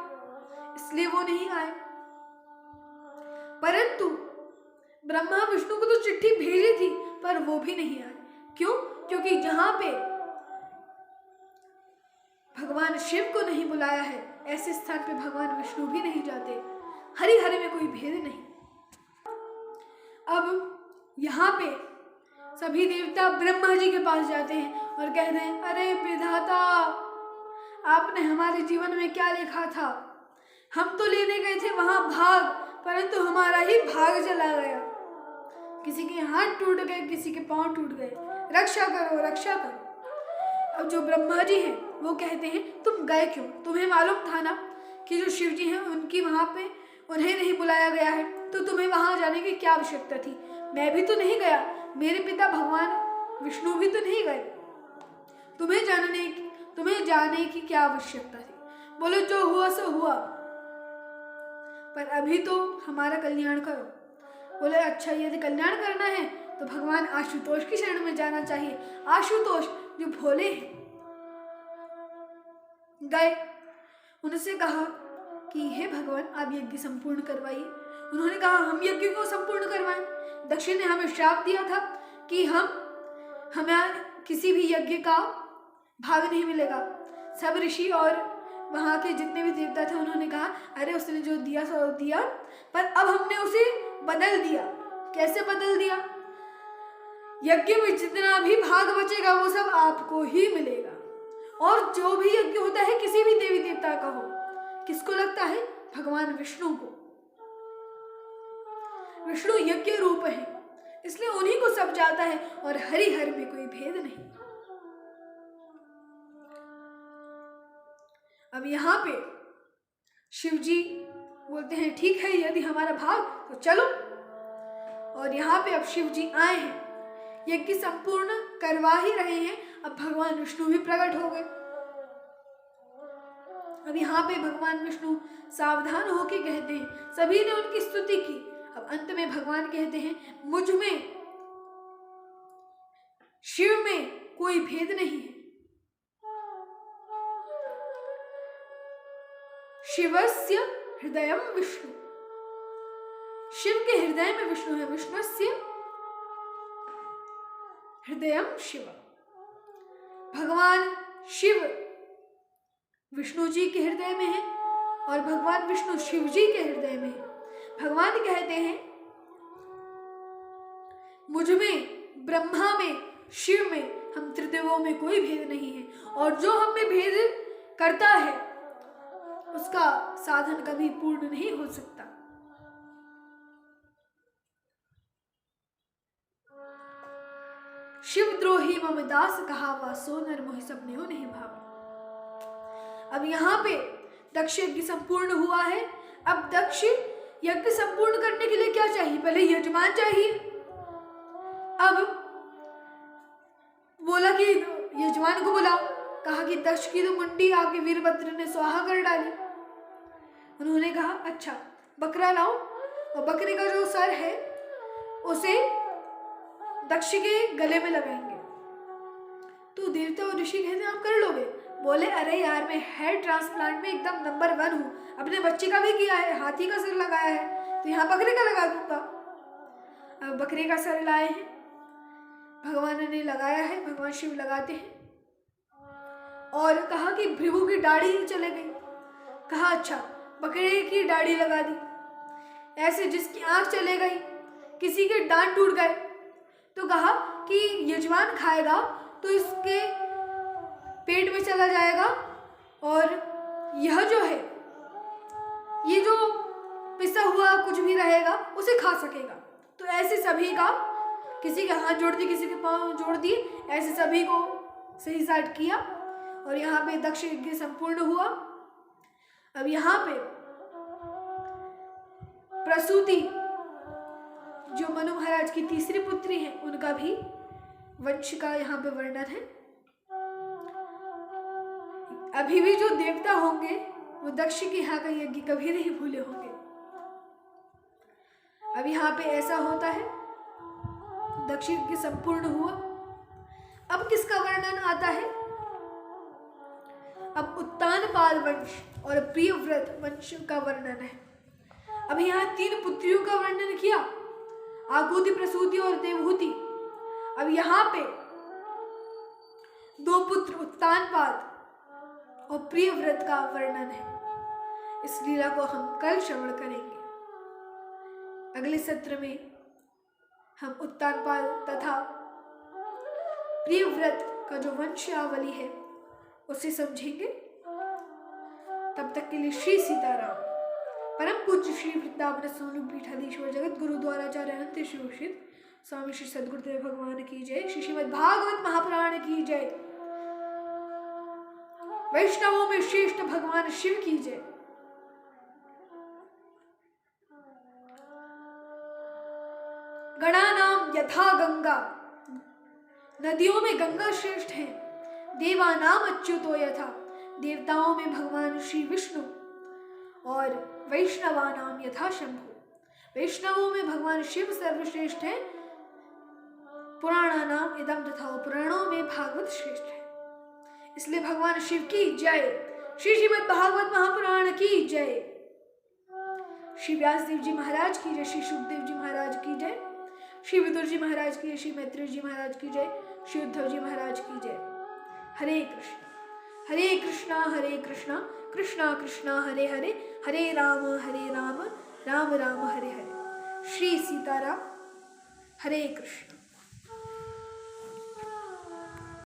[SPEAKER 1] इसलिए वो नहीं आए, परंतु ब्रह्मा विष्णु को तो चिट्ठी भेजी थी पर वो भी नहीं आए। क्यों? क्योंकि जहां पे भगवान शिव को नहीं बुलाया है, ऐसे स्थान पे भगवान विष्णु भी नहीं जाते। हरि हरि में कोई भेद नहीं। अब यहाँ पे सभी देवता ब्रह्मा जी के पास जाते हैं और कहते हैं, अरे विधाता, आपने हमारे जीवन में क्या लिखा था? हम तो लेने गए थे वहां भाग, परंतु हमारा ही भाग चला गया। किसी के हाथ टूट गए, किसी के पांव टूट गए, रक्षा करो, रक्षा करो। अब जो ब्रह्मा जी हैं वो कहते हैं, तुम गए क्यों? तुम्हें मालूम था ना कि जो शिव जी हैं उनकी वहां पे उन्हें नहीं बुलाया गया है, तो तुम्हें वहां जाने की क्या आवश्यकता थी? मैं भी तो नहीं गया, मेरे पिता भगवान विष्णु भी तो नहीं गए, तुम्हें जाने की क्या आवश्यकता थी? बोले जो हुआ सो हुआ, पर अभी तो हमारा कल्याण करो। बोले अच्छा, यदि कल्याण करना है तो भगवान आशुतोष की शरण में जाना चाहिए। आशुतोष जो भोले हैं गए, उनसे कहा कि हे भगवान, आप यज्ञ संपूर्ण करवाइए। उन्होंने कहा हम यज्ञ को संपूर्ण करवाएं। दक्षिण ने हमें श्राप दिया था कि हमें किसी भी यज्ञ का भाग नहीं मिलेगा। सब ऋषि और वहां के जितने भी देवता थे उन्होंने कहा, अरे उसने जो दिया सो दिया, पर अब हमने उसे बदल दिया। कैसे बदल दिया? यज्ञ में जितना भी भाग बचेगा वो सब आपको ही मिलेगा। और जो भी यज्ञ होता है किसी भी देवी देवता का हो, किसको लगता है? भगवान विष्णु को। विष्णु यज्ञ रूप है, इसलिए उन्हीं को सब जाता है और हरिहर में कोई भेद नहीं। अब यहाँ पे शिव जी बोलते हैं ठीक है, यदि हमारा भाग तो चलो। और यहाँ पे अब शिव जी आए हैं, यज्ञ संपूर्ण करवा ही रहे हैं। अब भगवान विष्णु भी प्रकट हो गए। अब यहाँ पे भगवान विष्णु सावधान होके कहते हैं, सभी ने उनकी स्तुति की। अब अंत में भगवान कहते हैं, मुझ में शिव में कोई भेद नहीं है। शिवस्य हृदयम विष्णु, शिव के हृदय में विष्णु है। विष्णुस्य हृदयम शिव, भगवान शिव विष्णु जी के हृदय में है और भगवान विष्णु शिव जी के हृदय में है। भगवान कहते हैं, मुझ में, ब्रह्मा में, शिव में, हम त्रिदेवों में कोई भेद नहीं है, और जो हम में भेद करता है उसका साधन कभी पूर्ण नहीं हो सकता। शिवद्रोही मम दास कहावा, सो नर मोहि सपनेऊ नहीं भावा। अब यहाँ पे दक्ष यज्ञ संपूर्ण हुआ है। अब दक्ष यज्ञ संपूर्ण करने के लिए क्या चाहिए? पहले यजमान चाहिए। अब बोला कि यजमान को बुलाओ। कहा कि दक्ष की तो मुंडी आपके वीरभद्र ने स्वाहा कर डाली। उन्होंने कहा अच्छा, बकरा लाओ, और बकरे का जो सर है उसे दक्ष के गले में लगाएंगे। तो देवता और ऋषि कहते हैं आप कर लोगे? बोले अरे यार, मैं हेयर ट्रांसप्लांट में एकदम नंबर 1 हूँ। अपने बच्चे का भी किया है, हाथी का सिर लगाया है, तो यहाँ बकरे का लगा दूंगा। अब बकरे का सर लाए हैं, भगवान ने लगाया है, भगवान शिव लगाते हैं। और कहा कि भृगु की दाढ़ी चले गई। कहा अच्छा, बकरे की दाढ़ी लगा दी। ऐसे जिसकी आंख चले गई, किसी के दांत टूट गए, तो कहा कि यजमान खाएगा तो इसके पेट में चला जाएगा और यह जो है, ये जो पिसा हुआ कुछ भी रहेगा उसे खा सकेगा। तो ऐसे सभी का, किसी के हाथ जोड़ दिए, किसी के पांव जोड़ दिए, ऐसे सभी को सही साट किया और यहाँ पे दक्ष यज्ञ संपूर्ण हुआ। अब यहाँ पे प्रसूति, जो मनु महाराज की तीसरी पुत्री है, उनका भी वंश का यहाँ पे वर्णन है। अभी भी जो देवता होंगे वो दक्ष के यहाँ का यज्ञ कभी नहीं भूले होंगे। अब यहाँ पे ऐसा होता है, दक्ष यज्ञ संपूर्ण हुआ। अब किसका वर्णन आता है? अब उत्तानपाद वंश और प्रियव्रत वंश का वर्णन है। अब यहाँ 3 पुत्रियों का वर्णन किया, आकुति, प्रसूति और देवहूति। अब यहाँ पे 2 पुत्र उत्तानपाद और प्रियव्रत का वर्णन है। इस लीला को हम कल श्रवण करेंगे। अगले सत्र में हम उत्तानपाद तथा प्रियव्रत का जो वंशावली है उसे समझेंगे। तब तक के लिए श्री सीताराम। परम पूज्य श्री वृंदावन सोनू पीठाधीश्वर जगत गुरु द्वाराचार्य अनंत शिवोषित स्वामी श्री सद्गुरुदेव भगवान की जय। श्री श्रीमद् भागवत महापुराण की जय। वैष्णवों में श्रेष्ठ भगवान शिव की जय। गणानाम यथा गंगा, नदियों में गंगा श्रेष्ठ है। देवानाम अच्युतो यथा, देवताओं में भगवान श्री विष्णु। और वैष्णवानाम यथा शंभु, वैष्णवों में भगवान शिव सर्वश्रेष्ठ है। पुराणानाम इदम तथा, पुराणों में भागवत श्रेष्ठ है। इसलिए भगवान शिव की जय। श्री श्रीमद् भागवत महापुराण की जय। श्री व्यासदेव जी महाराज की जय। श्री सुखदेव जी महाराज की जय। श्री विदुर जी महाराज की जय। श्री मैत्रेय जी महाराज की जय। श्री उद्धव जी महाराज की जय। हरे कृष्णा हरे कृष्णा कृष्णा कृष्णा हरे हरे, हरे राम राम राम हरे हरे। श्री सीताराम। हरे कृष्ण।